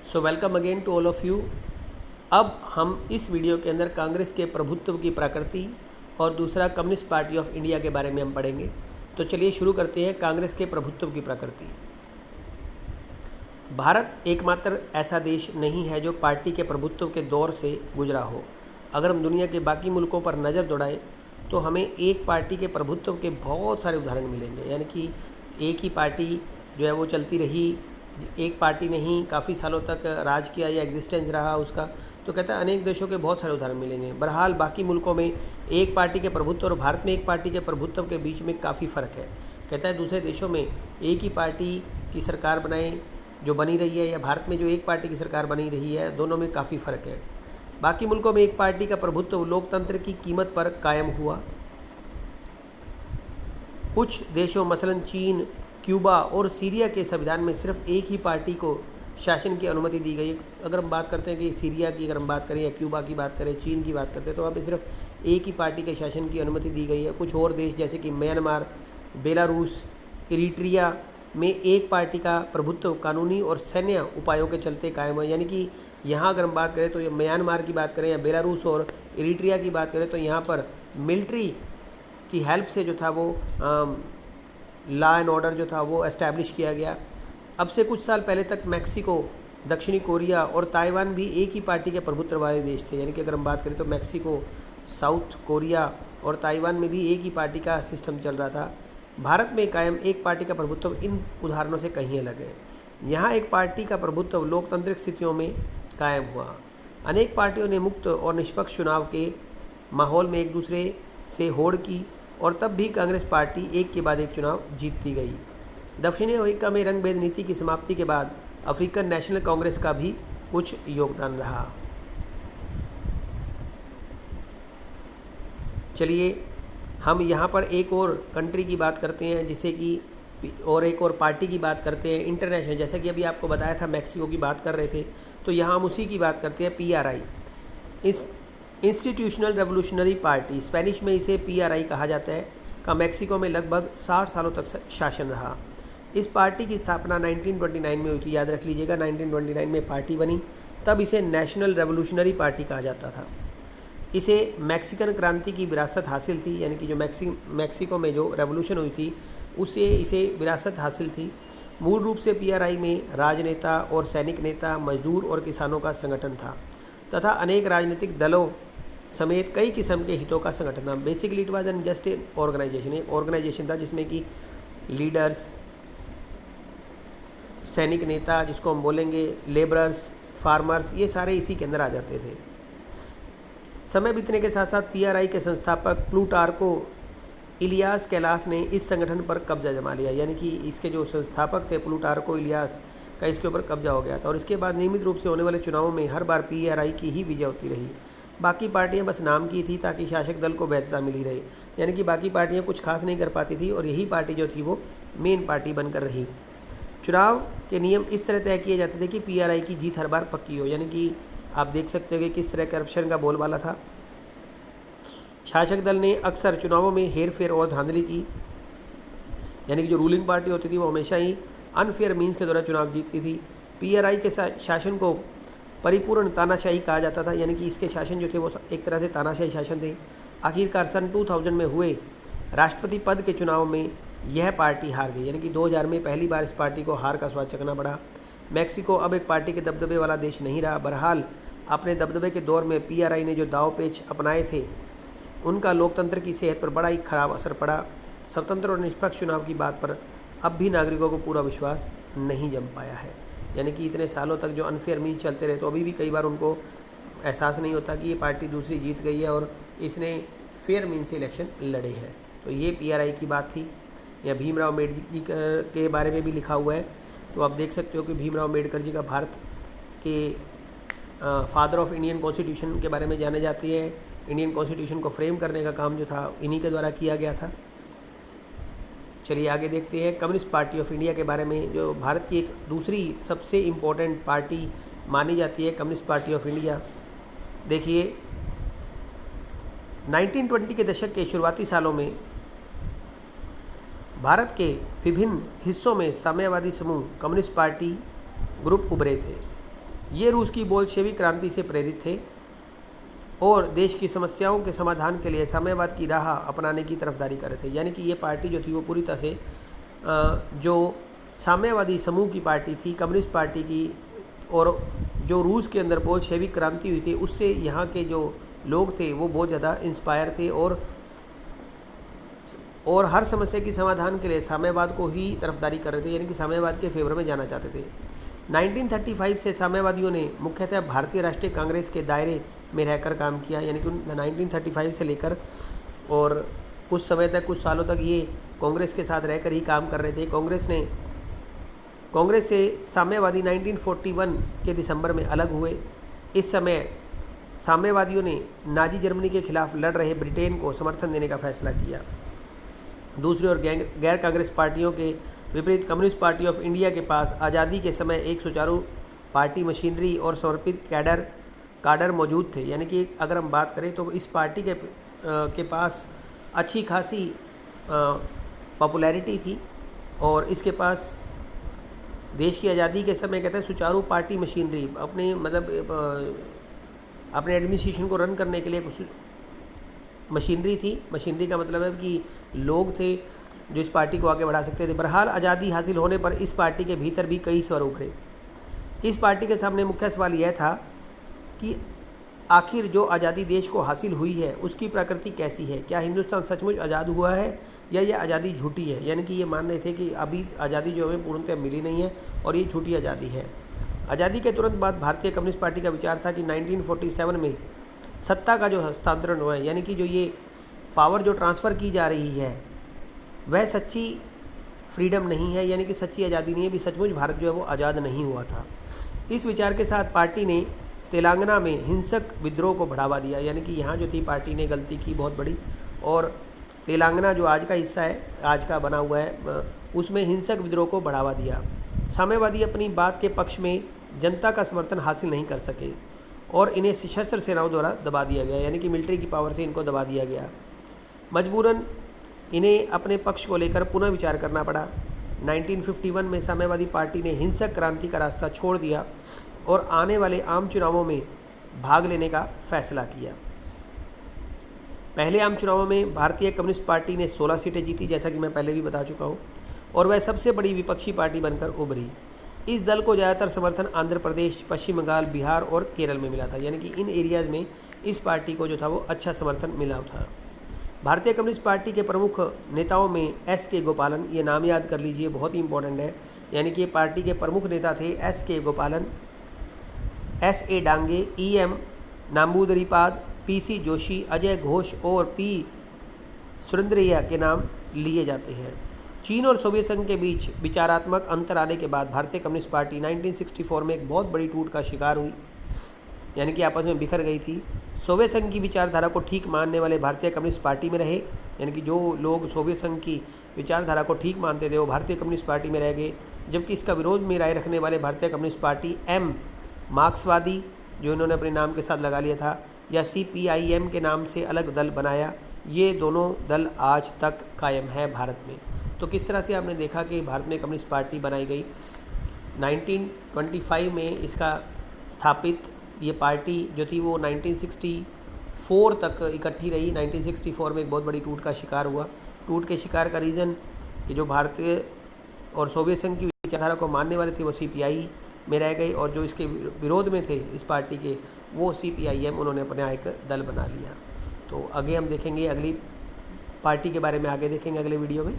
So welcome again to all of you. अब हम इस वीडियो के अंदर कांग्रेस के प्रभुत्व की प्रकृति और दूसरा कम्युनिस्ट पार्टी ऑफ इंडिया के बारे में हम पढ़ेंगे। तो चलिए शुरू करते हैं कांग्रेस के प्रभुत्व की प्रकृति। भारत एकमात्र ऐसा देश नहीं है जो पार्टी के प्रभुत्व के दौर से गुजरा हो। अगर हम दुनिया के बाकी मुल्कों पर नज़र दौड़ाएं तो हमें एक पार्टी के प्रभुत्व के बहुत सारे उदाहरण मिलेंगे। यानी कि एक ही पार्टी जो है वो चलती रही, एक पार्टी ने ही काफ़ी सालों तक राज किया या एग्जिस्टेंस रहा उसका। तो कहता है अनेक देशों के बहुत सारे उदाहरण मिलेंगे। बहरहाल बाकी मुल्कों में एक पार्टी के प्रभुत्व और भारत में एक पार्टी के प्रभुत्व के बीच में काफ़ी फ़र्क है। कहता है दूसरे देशों में एक ही पार्टी की सरकार बनाए जो बनी रही है या भारत में जो एक पार्टी की सरकार बनी रही है, दोनों में काफ़ी फ़र्क है। बाकी मुल्कों में एक पार्टी का प्रभुत्व लोकतंत्र की कीमत पर कायम हुआ। कुछ देशों मसलन चीन, क्यूबा और सीरिया के संविधान में सिर्फ एक ही पार्टी को शासन की अनुमति दी गई। अगर हम बात करते हैं कि सीरिया की अगर हम बात करें या क्यूबा की बात करें, चीन की बात करते हैं, तो वहाँ पे सिर्फ एक ही पार्टी के शासन की अनुमति दी गई है। कुछ और देश जैसे कि म्यांमार, बेलारूस, इरिट्रिया में एक पार्टी का प्रभुत्व कानूनी और सैन्य उपायों के चलते कायम है। यानी कि यहाँ अगर हम बात करें तो ये म्यांमार की बात करें या बेलारूस और इरिट्रिया की बात करें तो यहाँ पर मिलिट्री की हेल्प से जो था वो लॉ एंड ऑर्डर जो था वो एस्टैब्लिश किया गया। अब से कुछ साल पहले तक मैक्सिको, दक्षिणी कोरिया और ताइवान भी एक ही पार्टी के प्रभुत्व वाले देश थे। यानी कि अगर हम बात करें तो मैक्सिको, साउथ कोरिया और ताइवान में भी एक ही पार्टी का सिस्टम चल रहा था। भारत में कायम एक पार्टी का प्रभुत्व इन उदाहरणों से कहीं अलग है। यहाँ एक पार्टी का प्रभुत्व लोकतांत्रिक स्थितियों में कायम हुआ। अनेक पार्टियों ने मुक्त और निष्पक्ष चुनाव के माहौल में एक दूसरे से होड़ की और तब भी कांग्रेस पार्टी एक के बाद एक चुनाव जीतती गई। दक्षिणी अफ्रीका में रंगभेद नीति की समाप्ति के बाद अफ्रीकन नेशनल कांग्रेस का भी कुछ योगदान रहा। चलिए हम यहाँ पर एक और कंट्री की बात करते हैं, जिसे कि और एक और पार्टी की बात करते हैं इंटरनेशनल। जैसा कि अभी आपको बताया था मैक्सिको की बात कर रहे थे, तो यहाँ हम उसी की बात करते हैं, PRI, इस इंस्टीट्यूशनल रेवोल्यूशनरी पार्टी, स्पेनिश में इसे PRI कहा जाता है, का मैक्सिको में लगभग 60 सालों तक शासन रहा। इस पार्टी की स्थापना 1929 में हुई थी। याद रख लीजिएगा 1929 में पार्टी बनी, तब इसे नेशनल रेवोल्यूशनरी पार्टी कहा जाता था। इसे मैक्सिकन क्रांति की विरासत हासिल थी। यानी कि जो मैक्सिको में जो रेवोल्यूशन हुई थी उसे इसे विरासत हासिल थी। मूल रूप से PRI में राजनेता और सैनिक नेता, मजदूर और किसानों का संगठन था तथा अनेक राजनीतिक दलों समेत कई किस्म के हितों का संगठन था। Basically it was an just an organization, एक ऑर्गेनाइजेशन था जिसमें कि लीडर्स, सैनिक नेता जिसको हम बोलेंगे, लेबरर्स, फार्मर्स, ये सारे इसी के अंदर आ जाते थे। समय बीतने के साथ साथ PRI के संस्थापक प्लूटार्को इलियास कैलास ने इस संगठन पर कब्जा जमा लिया। यानी कि इसके जो संस्थापक थे प्लूटार्को इलियास का इसके ऊपर कब्जा हो गया था और इसके बाद नियमित रूप से होने वाले चुनावों में हर बार PRI की ही विजय होती रही। बाकी पार्टियां बस नाम की थी ताकि शासक दल को वैधता मिली रहे। यानी कि बाकी पार्टियां कुछ खास नहीं कर पाती थी और यही पार्टी जो थी वो मेन पार्टी बनकर रही। चुनाव के नियम इस तरह तय किए जाते थे कि PRI की जीत हर बार पक्की हो। यानी कि आप देख सकते हो कि किस तरह करप्शन का बोलबाला था। शासक दल ने अक्सर चुनावों में हेर फेर और धांधली की। यानी कि जो रूलिंग पार्टी होती थी वो हमेशा ही अनफेयर मीन्स के द्वारा चुनाव जीतती थी। PRI के शासन को परिपूर्ण तानाशाही कहा जाता था। यानी कि इसके शासन जो थे वो एक तरह से तानाशाही शासन थे। आखिरकार सन 2000 में हुए राष्ट्रपति पद के चुनाव में यह पार्टी हार गई। यानी कि 2000 में पहली बार इस पार्टी को हार का स्वाद चखना पड़ा। मैक्सिको अब एक पार्टी के दबदबे वाला देश नहीं रहा। बहरहाल अपने दबदबे के दौर में PRI ने जो दाव पेच अपनाए थे उनका लोकतंत्र की सेहत पर बड़ा ही खराब असर पड़ा। स्वतंत्र और निष्पक्ष चुनाव की बात पर अब भी नागरिकों को पूरा विश्वास नहीं जम पाया है। यानी कि इतने सालों तक जो अनफेयर मीन्स चलते रहे तो अभी भी कई बार उनको एहसास नहीं होता कि ये पार्टी दूसरी जीत गई है और इसने फेयर मीन्स से इलेक्शन लड़े हैं। तो ये PRI की बात थी। या भीमराव अम्बेडकर जी के बारे में भी लिखा हुआ है, तो आप देख सकते हो कि भीमराव अम्बेडकर जी का भारत के फादर ऑफ इंडियन कॉन्स्टिट्यूशन के बारे में जाने जाते हैं। इंडियन कॉन्स्टिट्यूशन को फ्रेम करने का काम जो था इन्हीं के द्वारा किया गया था। चलिए आगे देखते हैं कम्युनिस्ट पार्टी ऑफ इंडिया के बारे में, जो भारत की एक दूसरी सबसे इम्पोर्टेंट पार्टी मानी जाती है, कम्युनिस्ट पार्टी ऑफ इंडिया। देखिए 1920 के दशक के शुरुआती सालों में भारत के विभिन्न हिस्सों में साम्यवादी समूह कम्युनिस्ट पार्टी ग्रुप उभरे थे। ये रूस की बोल्शेविक क्रांति से प्रेरित थे और देश की समस्याओं के समाधान के लिए साम्यवाद की राह अपनाने की तरफदारी कर रहे थे। यानी कि ये पार्टी जो थी वो पूरी तरह से जो साम्यवादी समूह की पार्टी थी, कम्युनिस्ट पार्टी की, और जो रूस के अंदर बोल्शेविक क्रांति हुई थी उससे यहाँ के जो लोग थे वो बहुत ज़्यादा इंस्पायर थे और हर समस्या की समाधान के लिए साम्यवाद को ही तरफदारी कर रहे थे, यानी कि साम्यवाद के फेवर में जाना चाहते थे। 1935 से साम्यवादियों ने मुख्यतः भारतीय राष्ट्रीय कांग्रेस के दायरे में रहकर काम किया, यानी कि 1935 से लेकर और कुछ समय तक, कुछ सालों तक ये कांग्रेस के साथ रहकर ही काम कर रहे थे। कांग्रेस से साम्यवादी 1941 के दिसंबर में अलग हुए। इस समय साम्यवादियों ने नाजी जर्मनी के खिलाफ लड़ रहे ब्रिटेन को समर्थन देने का फैसला किया। दूसरी ओर गैर कांग्रेस पार्टियों के विपरीत कम्युनिस्ट पार्टी ऑफ इंडिया के पास आज़ादी के समय एक सुचारू पार्टी मशीनरी और समर्पित काडर मौजूद थे। यानी कि अगर हम बात करें तो इस पार्टी के पास अच्छी खासी पॉपुलैरिटी थी और इसके पास देश की आज़ादी के समय कहते हैं सुचारू पार्टी मशीनरी, अपने एडमिनिस्ट्रेशन को रन करने के लिए कुछ मशीनरी थी। मशीनरी का मतलब है कि लोग थे जो इस पार्टी को आगे बढ़ा सकते थे। बहरहाल आज़ादी हासिल होने पर इस पार्टी के भीतर भी कई स्वर उभरे। इस पार्टी के सामने मुख्य सवाल यह था कि आखिर जो आज़ादी देश को हासिल हुई है उसकी प्रकृति कैसी है, क्या हिंदुस्तान सचमुच आज़ाद हुआ है या ये आज़ादी झूठी है। यानी कि ये मान रहे थे कि अभी आज़ादी जो हमें पूर्णतः मिली नहीं है और ये झूठी आज़ादी है। आज़ादी के तुरंत बाद भारतीय कम्युनिस्ट पार्टी का विचार था कि 1947 में सत्ता का जो हस्तांतरण हुआ है, यानी कि जो ये पावर जो ट्रांसफ़र की जा रही है वह सच्ची फ्रीडम नहीं है, यानी कि सच्ची आज़ादी नहीं है, भी सचमुच भारत जो है वो आज़ाद नहीं हुआ था। इस विचार के साथ पार्टी ने तेलंगाना में हिंसक विद्रोह को बढ़ावा दिया। यानी कि यहाँ जो थी पार्टी ने गलती की बहुत बड़ी, और तेलंगाना जो आज का हिस्सा है, आज का बना हुआ है, उसमें हिंसक विद्रोह को बढ़ावा दिया। साम्यवादी अपनी बात के पक्ष में जनता का समर्थन हासिल नहीं कर सके और इन्हें सशस्त्र सेनाओं द्वारा दबा दिया गया, यानी कि मिलिट्री की पावर से इनको दबा दिया गया। मजबूरन इन्हें अपने पक्ष को लेकर पुनः विचार करना पड़ा। 1951 में साम्यवादी पार्टी ने हिंसक क्रांति का रास्ता छोड़ दिया और आने वाले आम चुनावों में भाग लेने का फैसला किया। पहले आम चुनावों में भारतीय कम्युनिस्ट पार्टी ने 16 सीटें जीती, जैसा कि मैं पहले भी बता चुका हूँ, और वह सबसे बड़ी विपक्षी पार्टी बनकर उभरी। इस दल को ज़्यादातर समर्थन आंध्र प्रदेश, पश्चिम बंगाल, बिहार और केरल में मिला था। यानी कि इन एरियाज़ में इस पार्टी को जो था वो अच्छा समर्थन मिला था। भारतीय कम्युनिस्ट पार्टी के प्रमुख नेताओं में S.K. गोपालन, ये नाम याद कर लीजिए, बहुत ही इंपॉर्टेंट है। यानी कि पार्टी के प्रमुख नेता थे S.K. गोपालन, S.A. Dange, E.M. नाम्बूदरीपाद, P.C. Joshi, Ajay Ghosh और P. सुरेंद्रैया के नाम लिए जाते हैं। चीन और सोवियत संघ के बीच विचारात्मक अंतर आने के बाद भारतीय कम्युनिस्ट पार्टी 1964 में एक बहुत बड़ी टूट का शिकार हुई, यानी कि आपस में बिखर गई थी। सोवियत संघ की विचारधारा को ठीक मानने वाले भारतीय कम्युनिस्ट पार्टी में रहे, यानी कि जो लोग सोवियत संघ की विचारधारा को ठीक मानते थे वो भारतीय कम्युनिस्ट पार्टी में रह गए, जबकि इसका विरोध में राय रखने वाले भारतीय कम्युनिस्ट पार्टी M. मार्क्सवादी, जो इन्होंने अपने नाम के साथ लगा लिया था, या CPIM के नाम से अलग दल बनाया, ये दोनों दल आज तक कायम है भारत में। तो किस तरह से आपने देखा कि भारत में कम्युनिस्ट पार्टी बनाई गई। 1925 में इसका स्थापित ये पार्टी जो थी वो 1964 तक इकट्ठी रही। 1964 में एक बहुत बड़ी टूट का शिकार हुआ। टूट के शिकार का रीज़न कि जो भारतीय और सोवियत संघ की विचारधारा को मानने वाले थे वो CPI में रह गए, और जो इसके विरोध में थे इस पार्टी के वो CPIM, उन्होंने अपना एक दल बना लिया। तो आगे हम देखेंगे, अगली पार्टी के बारे में आगे देखेंगे अगले वीडियो में।